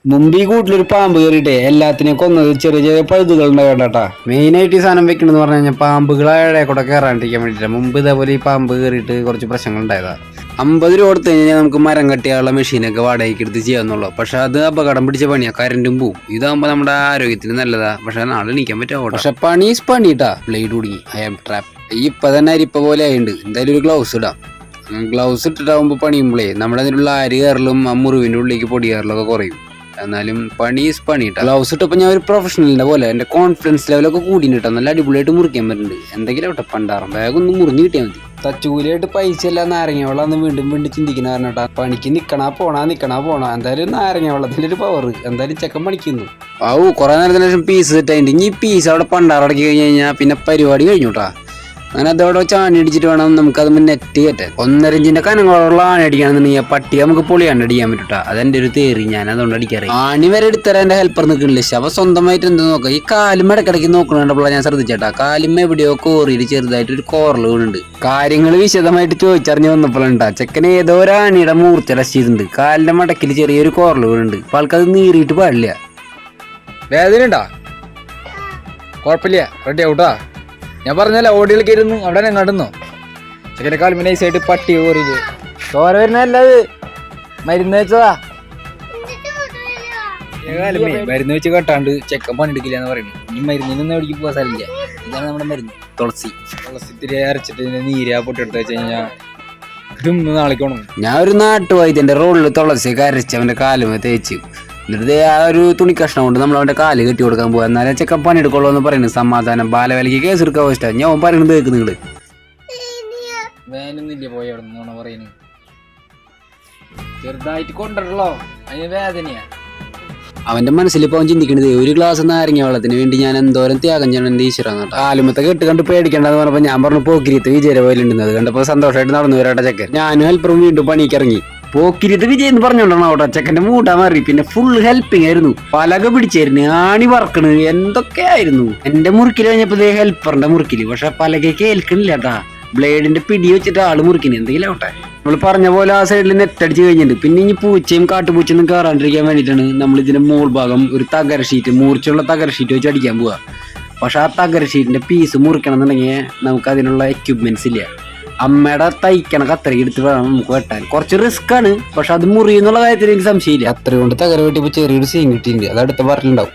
മുമ്പ് ഈ കൂട്ടിലൊരു പാമ്പ് കയറിയിട്ടേ എല്ലാത്തിനെയും കൊന്നത് ചെറിയ ചെറിയ പഴുതുകൾ ഉണ്ടാകട്ടാ. മെയിനായിട്ട് ഈ സാധനം വെക്കണമെന്ന് പറഞ്ഞു കഴിഞ്ഞാൽ പാമ്പുകളെ കൂടെ കയറാണ്ടിരിക്കാൻ വേണ്ടിയിട്ടാണ്. മുമ്പ് ഇതേപോലെ ഈ പാമ്പ് കയറിയിട്ട് കുറച്ച് പ്രശ്നങ്ങൾ ഉണ്ടായതാ. 50 രൂപ കൊടുത്തു കഴിഞ്ഞാൽ നമുക്ക് മരം കട്ടിയുള്ള മെഷീനൊക്കെ വാടകയ്ക്ക് എടുത്ത് ചെയ്യാന്നുള്ളൂ. പക്ഷെ അത് അപകടം പിടിച്ച പണിയാ, കരണ്ടും പോവും. ഇതാകുമ്പോൾ നമ്മുടെ ആരോഗ്യത്തിന് നല്ലതാ, പക്ഷെ നാളെ എണീക്കാൻ പറ്റുമോ. പക്ഷെ പണീസ് പണിട്ടാ. ബ്ലേഡ് കുടുങ്ങി, ഐ ആം ട്രാപ്പ്. ഇപ്പൊ തന്നെ അരിപ്പ പോലെ ആയിട്ടുണ്ട്. എന്തായാലും ഒരു ഗ്ലൗസ് ഇടാം. ഗ്ലൗസ് ഇട്ടിട്ടാകുമ്പോൾ പണിയുമ്പോഴേ നമ്മുടെ അതിലുള്ള അരി കയറലും ആ മുറിവിൻ്റെ ഉള്ളിലേക്ക് പൊടി കയറലൊക്കെ കുറയും. എന്നാലും പണീസ് പണിയിട്ടാ. ഗ്ലൗസ് ഇട്ടപ്പോൾ ഞാൻ ഒരു പ്രൊഫഷണലിന്റെ പോലെ എൻ്റെ കോൺഫിഡൻസ് ലെവലൊക്കെ കൂടിയിട്ടാ. നല്ല അടിപൊളിയായിട്ട് മുറിക്കാൻ പറ്റുന്നുണ്ട്. എന്തെങ്കിലും ആവട്ടെ, പണ്ടാറും ബാഗ് ഒന്ന് മുറിഞ്ഞ് കിട്ടിയാൽ മതി. തച്ചൂലിയായിട്ട് പൈസ എല്ലാം നാരങ്ങ വെള്ളം അന്ന് വീണ്ടും വീണ്ടും ചിന്തിക്കുന്ന കാരണട്ടാ. പണിക്ക് നിക്കണാ പോണാ എന്തായാലും നാരങ്ങ വെള്ളത്തിന്റെ ഒരു പവർ എന്തായാലും ചെക്കൻ പണിക്കുന്നു. കുറെ നേരത്തിന് ശേഷം പീസ് സെറ്റായിട്ട് ഇനി പീസ് അവിടെ പണ്ടാറടക്കി കഴിഞ്ഞ് കഴിഞ്ഞാൽ പിന്നെ പരിപാടി കഴിഞ്ഞുട്ടാ. അങ്ങനെ അതോടെ ചാണി അടിച്ചിട്ട് വേണം നമുക്കത് നെറ്റ് കയറ്റാൻ. 1.5 ഇഞ്ചിന്റെ കനങ്ങളുള്ള ആണി അടിക്കുകയാണെന്നുണ്ടെങ്കിൽ പട്ടി നമുക്ക് പൊളിയാണ്ട് അടിക്കാൻ പറ്റൂട്ടാ. അതെന്റെ ഒരു തേറി, ഞാൻ അതുകൊണ്ട് അടിക്കാറ്. ആണി വരെ എടുത്തരാൻ എന്റെ ഹെൽപ്പർ നിൽക്കുന്നില്ല. അപ്പൊ സ്വന്തമായിട്ട് എന്ത് നോക്കാം. ഈ കാലും ഇടക്കിടയ്ക്ക് നോക്കണുണ്ടപ്പോൾ ഞാൻ ശ്രദ്ധിച്ചേട്ടാ. കാലും എവിടെയോ കോറിയിൽ ചെറുതായിട്ട് ഒരു കോറൽ വീണുണ്ട്. കാര്യങ്ങൾ വിശദമായിട്ട് ചോദിച്ചറിഞ്ഞ് വന്നപ്പോഴുണ്ടാ ചെക്കന് ഏതോ ഒരു ആണിയുടെ മൂർച്ച രസിച്ചിട്ടുണ്ട്. കാലിന്റെ മടക്കിൽ ചെറിയൊരു കോറൽ വീണുണ്ട്. അപ്പൊ ആൾക്കത് നീറിയിട്ട് പാടില്ല. വേദന ഉണ്ടാ? കുഴപ്പമില്ല, റെഡി ആവൂട്ടാ. ഞാൻ പറഞ്ഞല്ല ഓടിയിലേക്ക് ഇരുന്ന് അവിടെ തന്നെ കടന്നോ. ചെക്കൻ്റെ കാലും നൈസായിട്ട് പട്ടി കോറിയില് ചോര വരുന്നല്ലത് മരുന്ന് വെച്ചതാ. മരുന്ന് വെച്ച് കെട്ടാണ്ട് ചെക്കൻ പണിയെടുക്കില്ല എന്ന് പറയുന്നത്. ഈ മരുന്നിനൊന്നും എവിടേക്ക് പോകാൻ സ്ഥലമില്ല. ഇതാണ് നമ്മുടെ മരുന്ന്, തുളസി. ഇത്തിരി അരച്ചിട്ട് നീരാ പൊട്ടെടുത്ത് വെച്ച് കഴിഞ്ഞാൽ നാളേക്ക് ഉണങ്ങും. ഞാൻ ഒരു നാട്ടുവൈദ്യന്റെ റോഡിൽ തുളസിയൊക്കെ അരച്ച് അവന്റെ കാലുമേ തേച്ച് എന്നിട്ട് ആ ഒരു തുണി കഷ്ണം കൊണ്ട് നമ്മൾ അവന്റെ കാല് കെട്ടി കൊടുക്കാൻ പോകാം. എന്നാലും ചെക്കൻ പണിയെടുക്കുള്ളൂ എന്ന് പറയുന്നത്. സമാധാനം ബാലവേലയ്ക്ക് കേസ് എടുക്കാൻ ഇഷ്ടം. ഞാൻ പറയുന്നത് കേൾക്ക് നിങ്ങള്. വേനൊന്നുമില്ല പോയി അവിടെ നിന്നാണ് പറയുന്നത്. ചെറുതായിട്ട് കൊണ്ടുവരല്ലോ, അതിന് വേദനയാ. അവന്റെ മനസ്സിൽ ഇപ്പൊ അവൻ ചിന്തിക്കണത് ഒരു ഗ്ലാസ് നാരങ്ങ വെള്ളത്തിന് വേണ്ടി ഞാൻ എന്തോരം ത്യാഗം ചെയ്യണം എന്റെ ഈശ്വരാന്ന്. കാലുമത്തെ കെട്ട് കണ്ട് പേടിക്കേണ്ടെന്ന് പറഞ്ഞപ്പോ ഞാൻ പറഞ്ഞു പോക്കിരിത്ത് വിജയ പോയിട്ടുണ്ട്. അത് കണ്ടപ്പോ സന്തോഷമായിട്ട് നടന്നു വരാട്ടെ ചെക്കൻ. ഞാനും ഹെൽപ്പറും വീണ്ടും പണിക്ക് ഇറങ്ങി. പോക്കിരിത്ത് വിജയ് എന്ന് പറഞ്ഞോണ്ടാണ് അവിടെ ചെക്കന്റെ മൂട്ടാ മാറി. പിന്നെ ഫുൾ ഹെൽപ്പിംഗ് ആയിരുന്നു. പലക പിടിച്ചായിരുന്നു, ആണി പറക്കണ്, എന്തൊക്കെയായിരുന്നു. എന്റെ മുറിക്കിൽ കഴിഞ്ഞപ്പോ ഹെൽപ്പറിന്റെ മുറിക്കില്. പക്ഷെ പലകയ്ക്ക് ഏൽക്കണില്ല കേട്ടാ. ബ്ലേഡിന്റെ പിടി വെച്ചിട്ട് ആള് മുറിക്കണേ. എന്തെങ്കിലും ആവട്ടെ. നമ്മൾ പറഞ്ഞ പോലെ ആ സൈഡിൽ നെറ്റടിച്ച് കഴിഞ്ഞിട്ടുണ്ട്. പിന്നെ ഇനി പൂച്ചയും കാട്ടുപൂച്ചയൊന്നും കയറാണ്ടിരിക്കാൻ വേണ്ടിയിട്ടാണ് നമ്മൾ ഇതിന്റെ മോൾ ഭാഗം ഒരു തകര ഷീറ്റ്, മൂർച്ചയുള്ള തകര ഷീറ്റ് വെച്ച് അടിക്കാൻ പോവാ. പക്ഷെ ആ തകര ഷീറ്റിന്റെ പീസ് മുറിക്കണം എന്നുണ്ടെങ്കിൽ നമുക്ക് അതിനുള്ള എക്യുപ്മെന്റ്സ് ഇല്ല. അമ്മയുടെ തയ്ക്കണ കത്തരക്ക് എടുത്ത് വേണം നമുക്ക് വെട്ടാൻ. കുറച്ച് റിസ്ക് ആണ്, പക്ഷെ അത് മുറിയെന്നുള്ള കാര്യത്തിൽ എനിക്ക് സംശയമില്ല. അത്ര കൊണ്ട് തകര വെട്ടിയപ്പോൾ ചെറിയൊരു സീൻ കിട്ടിയിട്ടുണ്ട്. അത് അടുത്ത പാർട്ടിലുണ്ടാവും.